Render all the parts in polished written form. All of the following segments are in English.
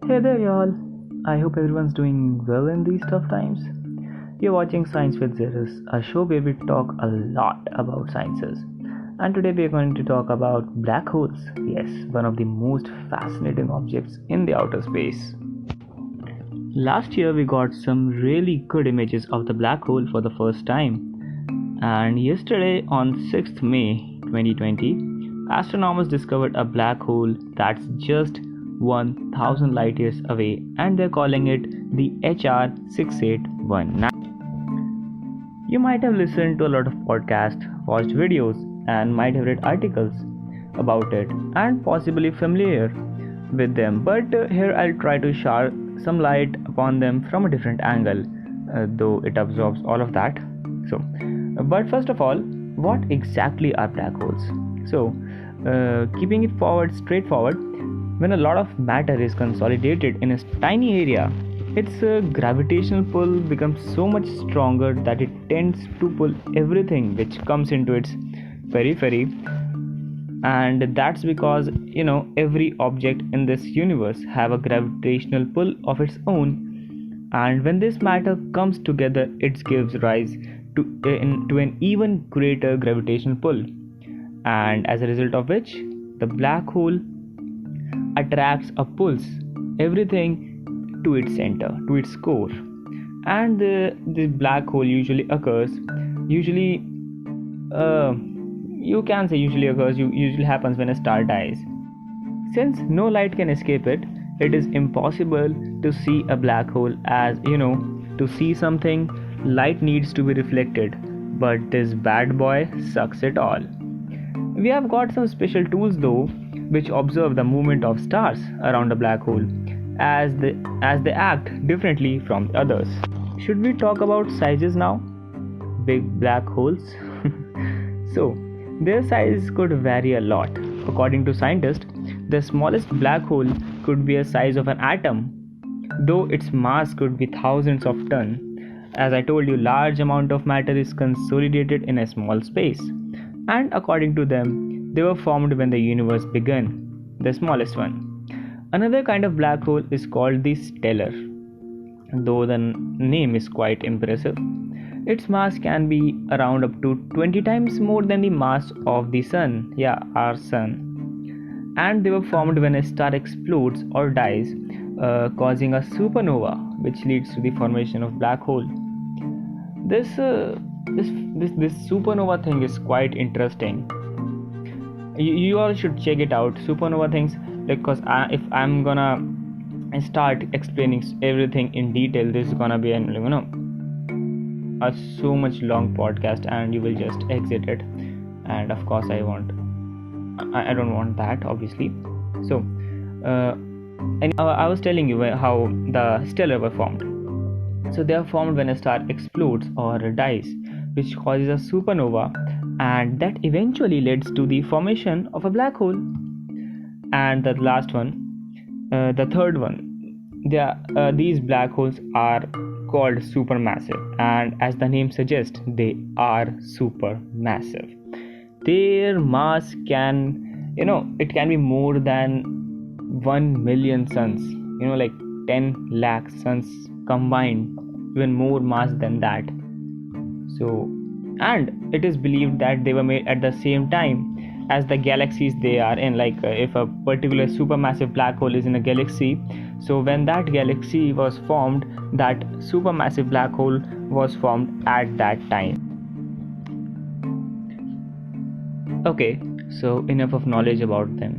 Hey there, y'all. I hope everyone's doing well in these tough times. You're watching Science with Zeros, a show where we talk a lot about sciences. And today we are going to talk about black holes. Yes, one of the most fascinating objects in the outer space. Last year we got some really good images of the black hole for the first time. And yesterday on 6th May 2020, astronomers discovered a black hole that's just 1000 light years away and they're calling it the HR 6819. You might have listened to a lot of podcasts, watched videos, and might have read articles about it and possibly familiar with them. But here I'll try to shine some light upon them from a different angle, though it absorbs all of that. But first of all, what exactly are black holes? Keeping it straightforward, when a lot of matter is consolidated in a tiny area, its gravitational pull becomes so much stronger that it tends to pull everything which comes into its periphery. And that's because every object in this universe have a gravitational pull of its own, and when this matter comes together it gives rise to an even greater gravitational pull, and as a result of which the black hole attracts or pulls everything to its center, to its core. And the black hole usually occurs, usually you can say usually happens when a star dies. Since no light can escape it, it is impossible to see a black hole. As to see something, light needs to be reflected, but this bad boy sucks it all. We have got some special tools though, which observe the movement of stars around a black hole as they act differently from the others. Should we talk about sizes now? Big black holes. So, their size could vary a lot. According to scientists, the smallest black hole could be the size of an atom, though its mass could be thousands of tons. As I told you, large amount of matter is consolidated in a small space, and according to them, they were formed when the universe began, the smallest one. Another kind of black hole is called the stellar, though the name is quite impressive. Its mass can be around up to 20 times more than the mass of the sun, our sun. And they were formed when a star explodes or dies, causing a supernova, which leads to the formation of black hole. This supernova thing is quite interesting. You all should check it out, supernova things, because if I'm gonna start explaining everything in detail, this is gonna be a so much long podcast and you will just exit it, and of course I don't want that, obviously. I was telling you how the stellar were formed. So they are formed when a star explodes or dies, which causes a supernova, and that eventually leads to the formation of a black hole. And the last one, the third one, these black holes are called supermassive, and as the name suggests, they are supermassive. Their mass can be more than 1 million suns, like 10 lakh suns combined, even more mass than that. And it is believed that they were made at the same time as the galaxies they are in. If a particular supermassive black hole is in a galaxy, so when that galaxy was formed, that supermassive black hole was formed at that time. Okay, so enough of knowledge about them.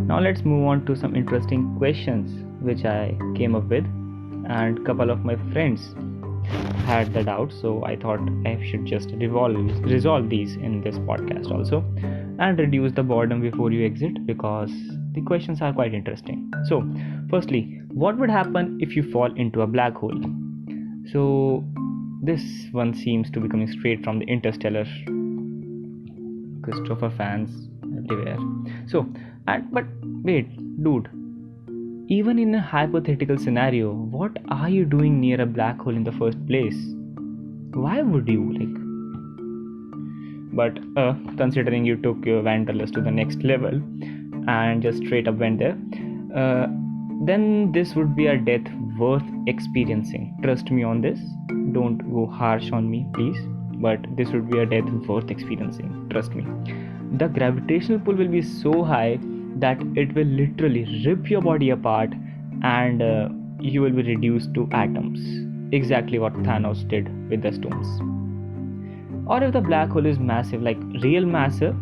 Now let's move on to some interesting questions which I came up with, and couple of my friends had the doubt, so I thought I should just resolve these in this podcast also, and reduce the boredom before you exit, because the questions are quite interesting. So firstly, what would happen if you fall into a black hole? So this one seems to be coming straight from the Interstellar. Christopher fans everywhere. But wait, dude, even in a hypothetical scenario, what are you doing near a black hole in the first place? Why would you But considering you took your Wanderlust to the next level and just straight up went there, then this would be a death worth experiencing. Trust me on this. Don't go harsh on me, please. But this would be a death worth experiencing. Trust me. The gravitational pull will be so high that it will literally rip your body apart, and you will be reduced to atoms. Exactly what Thanos did with the stones. Or if the black hole is massive, like real massive,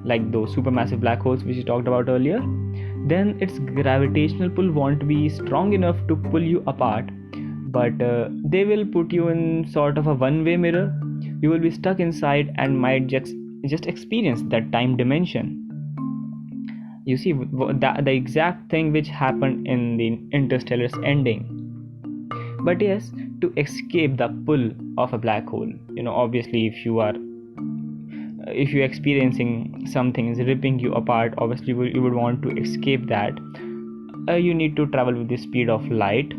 like those supermassive black holes which we talked about earlier, then its gravitational pull won't be strong enough to pull you apart, but they will put you in sort of a one-way mirror. You will be stuck inside and might just experience that time dimension. You see, the exact thing which happened in the Interstellar's ending. But yes, to escape the pull of a black hole, obviously if you're experiencing something is ripping you apart, obviously you would want to escape that. You need to travel with the speed of light,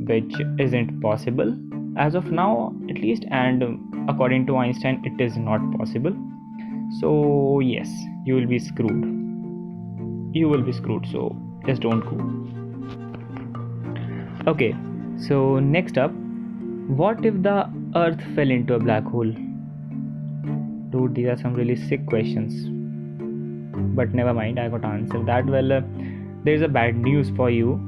which isn't possible as of now, at least, and according to Einstein it is not possible. So yes, you will be screwed, so just don't go. Okay, so next up, what if the earth fell into a black hole? Dude, these are some really sick questions, but never mind, I got to answer that. Well, there is a bad news for you.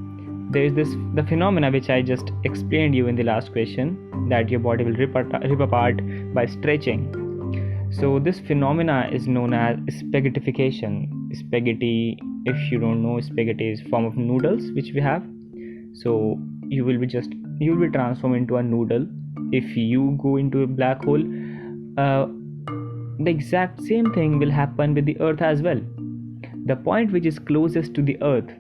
There is the phenomena which I just explained you in the last question, that your body will rip apart by stretching. So this phenomena is known as spaghettification. Spaghetti, if you don't know, spaghetti is form of noodles which we have. So you will be transformed into a noodle if you go into a black hole. The exact same thing will happen with the earth as well. The point which is closest to the earth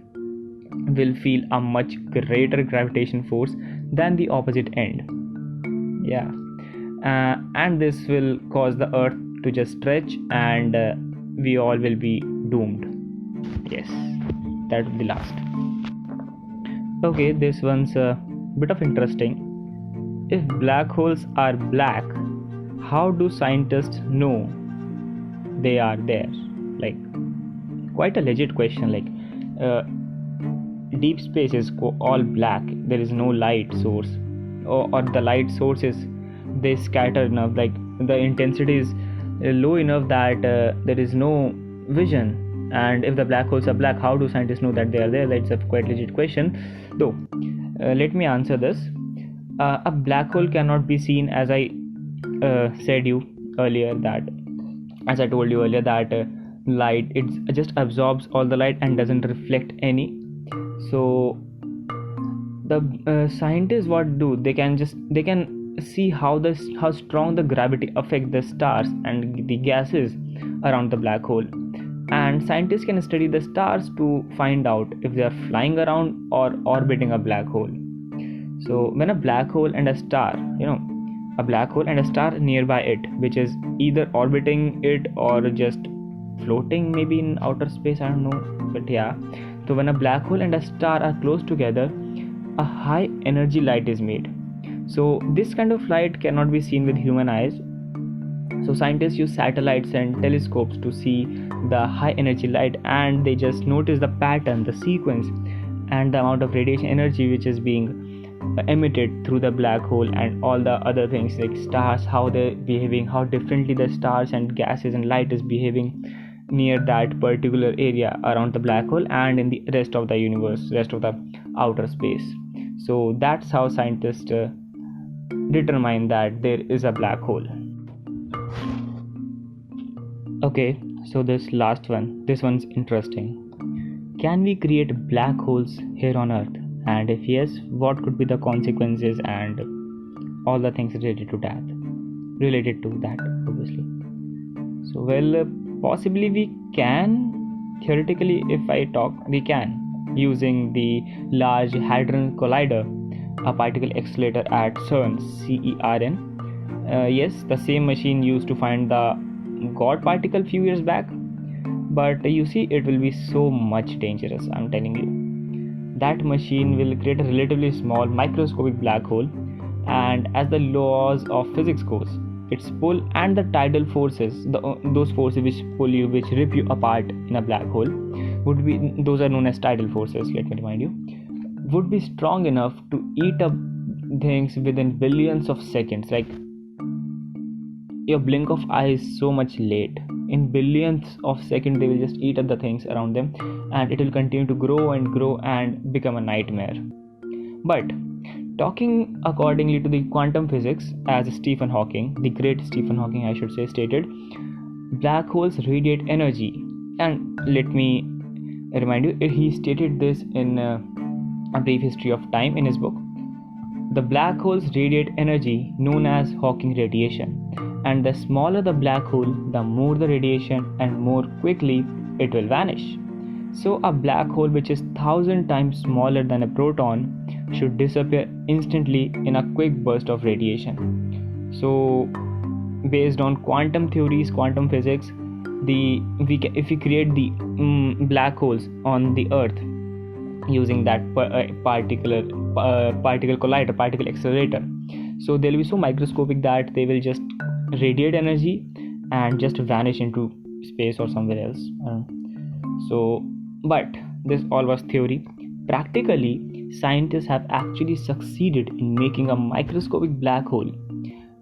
will feel a much greater gravitation force than the opposite end. Yeah, and this will cause the earth to just stretch, and we all will be doomed. Yes, that will be last. Okay, this one's a bit of interesting. If black holes are black, how do scientists know they are there? Like, quite a legit question. Like, deep space is all black. There is no light source, or the light sources, they scatter enough, like the intensity is low enough that there is no vision. And if the black holes are black, how do scientists know that they are there? That's a quite legit question, though. Let me answer this. A black hole cannot be seen, as I told you earlier, that light, it just absorbs all the light and doesn't reflect any. So the scientists, what do they can see how strong the gravity affects the stars and the gases around the black hole, and scientists can study the stars to find out if they are flying around or orbiting a black hole. So when a black hole and a star nearby it, which is either orbiting it or just floating maybe in outer space, I don't know, but yeah. So when a black hole and a star are close together, a high energy light is made. So this kind of light cannot be seen with human eyes. So scientists use satellites and telescopes to see the high energy light, and they just notice the pattern, the sequence, and the amount of radiation energy which is being emitted through the black hole, and all the other things like stars, how they're behaving, how differently the stars and gases and light is behaving near that particular area around the black hole and in the rest of the universe, rest of the outer space. So that's how scientists determine that there is a black hole. Okay, so this last one, this one's interesting. Can we create black holes here on Earth? And if yes, what could be the consequences and all the things related to that, obviously. So well, possibly we can. Theoretically, if I talk, we can, using the Large Hadron Collider, a particle accelerator at CERN, CERN. Yes, the same machine used to find the God particle few years back, but you see, it will be so much dangerous, I'm telling you. That machine will create a relatively small microscopic black hole, and as the laws of physics goes, its pull and the tidal forces, those forces which pull you, which rip you apart in a black hole, those are known as tidal forces. Let me remind you. would be strong enough to eat up things within billions of seconds. Like your blink of eye is so much late. In billions of seconds, they will just eat up the things around them, and it will continue to grow and become a nightmare. But talking accordingly to the quantum physics, as Stephen Hawking, the great Stephen Hawking, I should say, stated, black holes radiate energy. And let me remind you, he stated this in A Brief History of Time in his book. The black holes radiate energy known as Hawking radiation, and the smaller the black hole, the more the radiation and more quickly it will vanish. So a black hole which is 1,000 times smaller than a proton should disappear instantly in a quick burst of radiation. So based on quantum theories, quantum physics, if we create the black holes on the earth using that particle collider, particle accelerator, so they'll be so microscopic that they will just radiate energy and just vanish into space or somewhere else. But this all was theory. Practically, scientists have actually succeeded in making a microscopic black hole,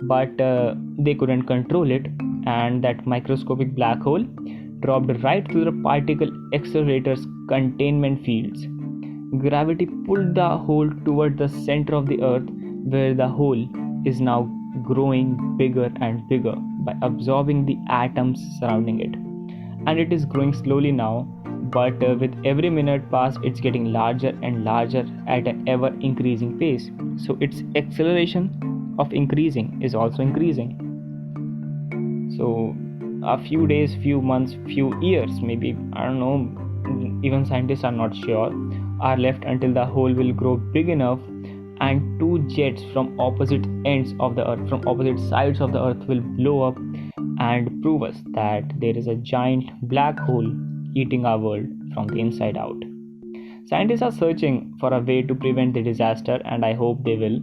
but they couldn't control it, and that microscopic black hole dropped right through the particle accelerator's containment fields. Gravity pulled the hole toward the center of the earth, where the hole is now growing bigger and bigger by absorbing the atoms surrounding it. And it is growing slowly now, but with every minute passed, it's getting larger and larger at an ever increasing pace. So its acceleration of increasing is also increasing. So a few days, few months, few years, maybe, I don't know, even scientists are not sure, are left until the hole will grow big enough and two jets from opposite ends of the earth, from opposite sides of the earth, will blow up and prove us that there is a giant black hole eating our world from the inside out. Scientists are searching for a way to prevent the disaster, and I hope they will,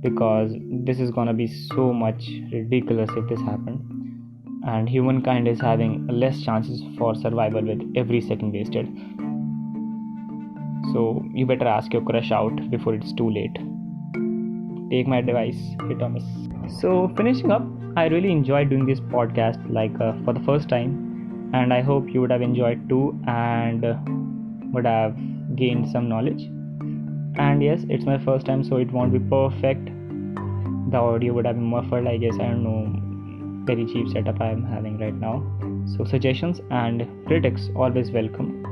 because this is gonna be so much ridiculous if this happens, and humankind is having less chances for survival with every second wasted. So you better ask your crush out before it's too late. Take my advice. Hey Thomas. So finishing up, I really enjoyed doing this podcast for the first time, and I hope you would have enjoyed too and would have gained some knowledge. And yes, it's my first time, so it won't be perfect. The audio would have been muffled, I guess. I don't know, very cheap setup I am having right now. So suggestions and critics always welcome.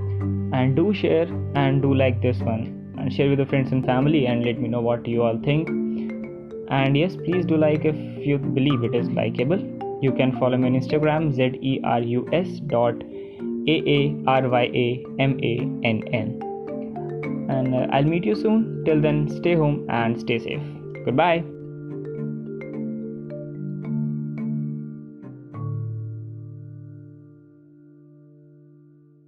And do share and do like this one, and share with your friends and family, and let me know what you all think. And yes, please do like if you believe it is likable. You can follow me on Instagram, ZERUS.AARYAMANN. And I'll meet you soon. Till then, stay home and stay safe. Goodbye.